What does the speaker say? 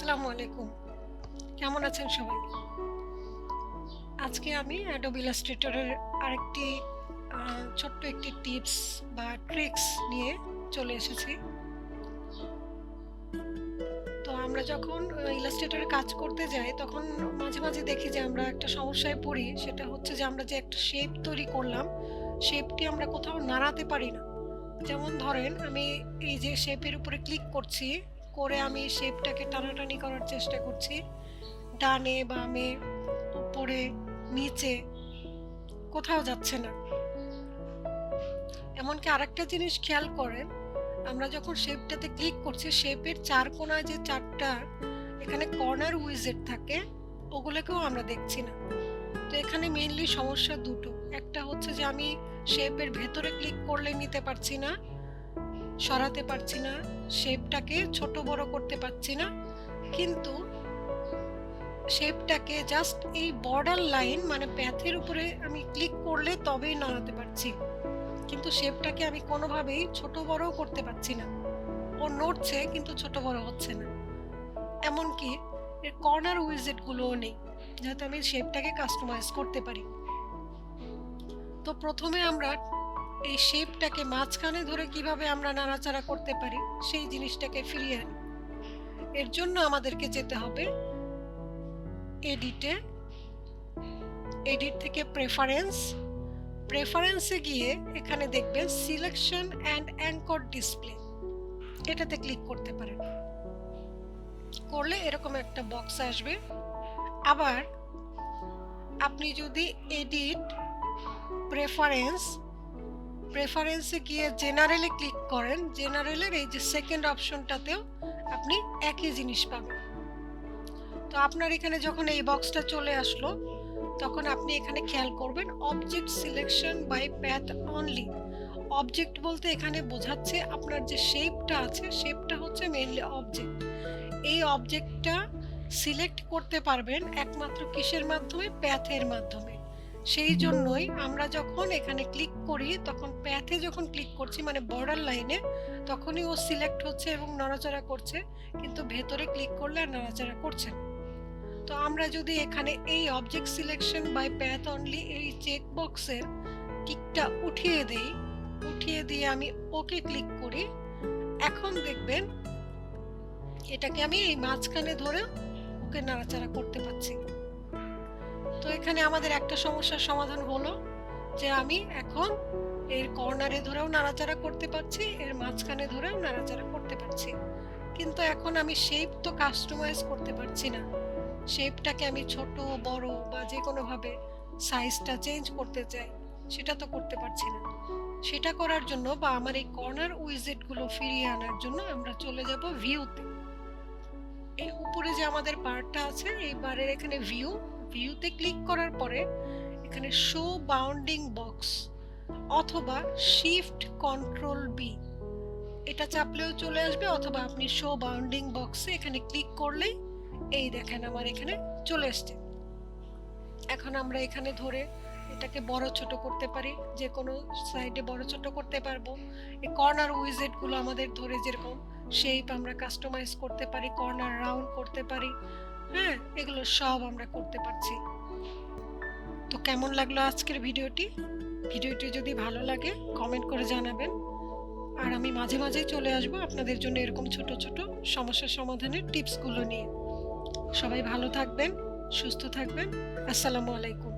আসসালামু আলাইকুম। কেমন আছেন সবাই? আজকে আমি Adobe Illustrator এর আরেকটি ছোট্ট একটি টিপস বা ট্রিক্স নিয়ে চলে এসেছি। তো আমরা যখন Illustrator এ কাজ করতে যাই তখন মাঝে, মাঝে দেখি যে আমরা একটা সমস্যায় পড়ি। সেটা হচ্ছে যে আমরা যে একটা শেপ তৈরি করলাম, শেপটি আমরা কোথাও নাড়াতে পারি না। যেমন ধরেন আমি এই যে শেপের উপরে ক্লিক করছি, করে আমি শেপটাকে টানাটানি করার চেষ্টা করছি। ডানে, বামে, উপরে, নিচে কোথাও যাচ্ছে না। এমনকি আরেকটা জিনিস খেয়াল করেন, আমরা যখন শেপটাতে ক্লিক করছি, শেপের ৪ কোণায় যে ৪ টা এখানে কর্নার উইজেট থাকে, ওগুলোকেও আমরা দেখছি না। তো এখানে মেইনলি সমস্যা দুটো। একটা হচ্ছে যে আমি শেপের ভেতরে ক্লিক করলে নিতে পারছি না, সরাতে পারছি না, শেপটাকে ছোট বড় করতে পারছি না। কিন্তু শেপটাকে জাস্ট এই বর্ডার লাইন মানে প্যাথের উপরে আমি ক্লিক করলে তবেই নাড়াতে পারছি, কিন্তু শেপটাকে আমি কোনোভাবেই ছোট বড়ও করতে পারছি না। ও নড়ছে কিন্তু ছোট বড় হচ্ছে না। এমনকি এর কর্নার উইজেট গুলোও নেই, যাতে আমি শেপটাকে কাস্টমাইজ করতে পারি। তো প্রথমে আমরা এই শেপটাকে মাঝখানে ধরে কিভাবে আমরা নাড়াচাড়া করতে পারি সেই জিনিসটাকে ফিরিয়ে আনি। এর জন্য আমাদেরকে যেতে হবে এডিটে, এডিট থেকে প্রেফারেন্সে গিয়ে এখানে দেখবেন সিলেকশন অ্যান্ড অ্যাঙ্কর ডিসপ্লে, এটাতে ক্লিক করতে পারেন। করলে এরকম একটা বক্স আসবে। আবার আপনি যদি এডিট প্রেফারেন্সে গিয়ে জেনারেলে ক্লিক করেন, জেনারেলের এই যে সেকেন্ড অপশনটাতেও আপনি একই জিনিস পাবেন। তো আপনার এখানে যখন এই বক্সটা চলে আসলো, তখন আপনি এখানে খেয়াল করবেন object selection by path only. Object বলতে এখানে বোঝাচ্ছে আপনার যে শেপটা আছে, শেপটা হচ্ছে মেইনলি অবজেক্ট। এই অবজেক্টটা সিলেক্ট করতে পারবেন একমাত্র কিসের মাধ্যমে? প্যাথের মাধ্যমে। সেই জন্যই আমরা যখন এখানে ক্লিক করি, তখন প্যাথে যখন ক্লিক করছি মানে বর্ডার লাইনে, তখনই ও সিলেক্ট হচ্ছে এবং নড়াচড়া করছে, কিন্তু ভেতরে ক্লিক করলে আর নড়াচড়া করছে না। তো আমরা যদি এখানে এই object selection by path only এই চেক বক্সের টিকটা উঠিয়ে দিয়ে আমি ওকে ক্লিক করি, এখন দেখবেন এটাকে আমি এই মাঝখানে ধরে ওকে নাড়াচাড়া করতে পারছি। তো এখানে আমাদের একটা সমস্যার সমাধান হলো যে আমি এখন এর কর্নারে ধরেও নাড়াচাড়া করতে পারছি, এর মাঝখানে ধরেও নাড়াচাড়া করতে পারছি। কিন্তু এখন আমি শেপ তো কাস্টমাইজ করতে পারছি না। শেপটাকে আমি ছোট বড় বা যে কোনোভাবে সাইজটা চেঞ্জ করতে চাই, সেটা তো করতে পারছি না। সেটা করার জন্য বা আমার এই কর্নার উইজেটগুলো ফিরিয়ে আনার জন্য আমরা চলে যাব ভিউতে। এই উপরে যে আমাদের বারটা আছে, এই বারের এখানে ভিউতে ক্লিক করার পরে এখানে শো বাউন্ডিং বক্স অথবা শিফট কন্ট্রোল বি, এটা চাপলেও চলে আসবে, অথবা আপনি শো বাউন্ডিং বক্সে এখানে ক্লিক করলেই এই দেখেন আমার এখানে চলে আসছে। এখন আমরা এখানে ধরে এটাকে বড় ছোট করতে পারি, যে কোনো সাইডে বড় ছোট করতে পারবো। এই কর্নার উইজেট গুলো আমাদের ধরে যেরকম শেপ আমরা কাস্টমাইজ করতে পারি, কর্নার রাউন্ড করতে পারি, হ্যাঁ, এগুলো সব আমরা করতে পারছি। তো কেমন লাগলো আজকের ভিডিওটি যদি ভালো লাগে কমেন্ট করে জানাবেন। আর আমি মাঝে মাঝেই চলে আসবো আপনাদের জন্য এরকম ছোট ছোট সমস্যা সমাধানের টিপসগুলো নিয়ে। সবাই ভালো থাকবেন, সুস্থ থাকবেন। আসসালামু আলাইকুম।